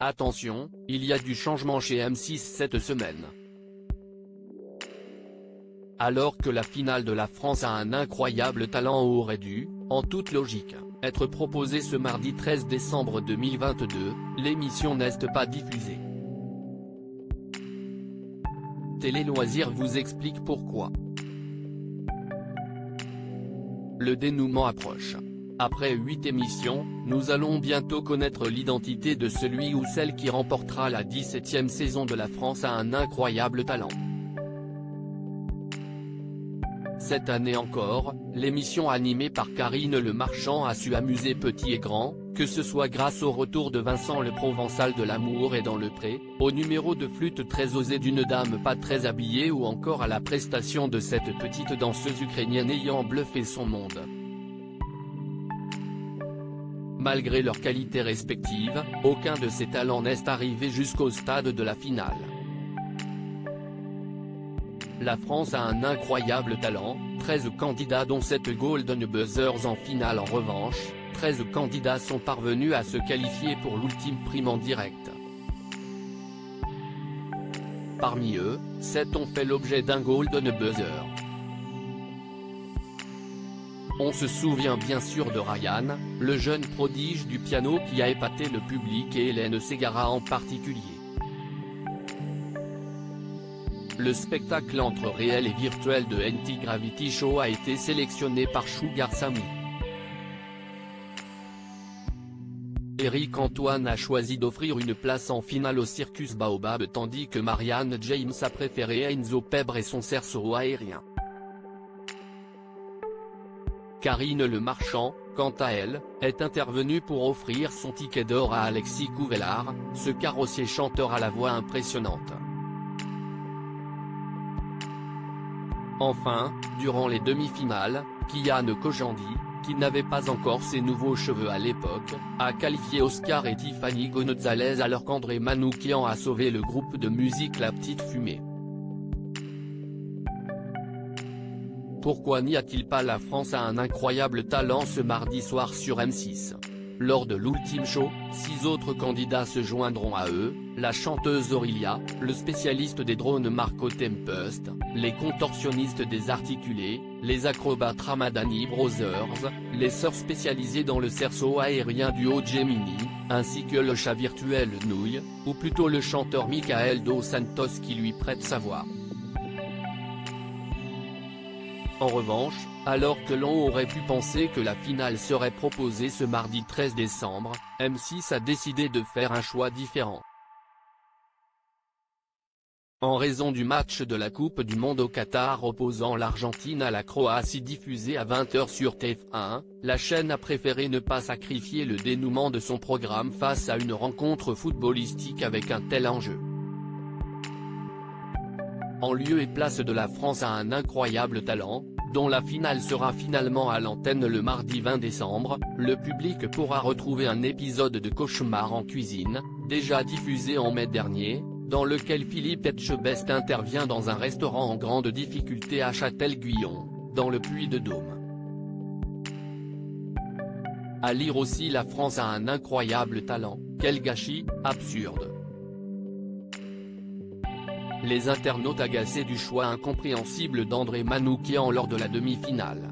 Attention, il y a du changement chez M6 cette semaine. Alors que la finale de La France a un incroyable talent aurait dû, en toute logique, être proposée ce mardi 13 décembre 2022, l'émission n'est pas diffusée. Télé Loisirs vous explique pourquoi. Le dénouement approche. Après 8 émissions, nous allons bientôt connaître l'identité de celui ou celle qui remportera la 17e saison de La France a un incroyable talent. Cette année encore, l'émission animée par Karine Le Marchand a su amuser petit et grand, que ce soit grâce au retour de Vincent le Provençal de L'amour est dans le pré, au numéro de flûte très osé d'une dame pas très habillée ou encore à la prestation de cette petite danseuse ukrainienne ayant bluffé son monde. Malgré leurs qualités respectives, aucun de ces talents n'est arrivé jusqu'au stade de la finale. La France a un incroyable talent, 13 candidats dont 7 Golden Buzzers en finale. En revanche, 13 candidats sont parvenus à se qualifier pour l'ultime prime en direct. Parmi eux, 7 ont fait l'objet d'un Golden Buzzer. On se souvient bien sûr de Ryan, le jeune prodige du piano qui a épaté le public et Hélène Ségara en particulier. Le spectacle entre réel et virtuel de NT Gravity Show a été sélectionné par Sugar Sammy. Eric Antoine a choisi d'offrir une place en finale au Circus Baobab tandis que Marianne James a préféré Enzo Pebre et son cerceau aérien. Karine Le Marchand, quant à elle, est intervenue pour offrir son ticket d'or à Alexis Couvellard, ce carrossier chanteur à la voix impressionnante. Enfin, durant les demi-finales, Kian Kojandi, qui n'avait pas encore ses nouveaux cheveux à l'époque, a qualifié Oscar et Tiffany Gonzalez alors qu'André Manoukian a sauvé le groupe de musique La Petite Fumée. Pourquoi n'y a-t-il pas La France a un incroyable talent ce mardi soir sur M6 ? Lors de l'ultime show, 6 autres candidats se joindront à eux, la chanteuse Aurelia, le spécialiste des drones Marco Tempest, les contorsionnistes désarticulés, les acrobates Ramadani Brothers, les sœurs spécialisées dans le cerceau aérien du Haut Gemini, ainsi que le chat virtuel Nouille, ou plutôt le chanteur Michael Dos Santos qui lui prête sa voix. En revanche, alors que l'on aurait pu penser que la finale serait proposée ce mardi 13 décembre, M6 a décidé de faire un choix différent. En raison du match de la Coupe du Monde au Qatar opposant l'Argentine à la Croatie diffusé à 20 h sur TF1, la chaîne a préféré ne pas sacrifier le dénouement de son programme face à une rencontre footballistique avec un tel enjeu. En lieu et place de La France a un incroyable talent, dont la finale sera finalement à l'antenne le mardi 20 décembre, le public pourra retrouver un épisode de Cauchemar en cuisine, déjà diffusé en mai dernier, dans lequel Philippe Etchebest intervient dans un restaurant en grande difficulté à Châtel-Guyon, dans le Puy-de-Dôme. À lire aussi La France a un incroyable talent, quel gâchis, absurde. Les internautes agacés du choix incompréhensible d'André Manoukian lors de la demi-finale.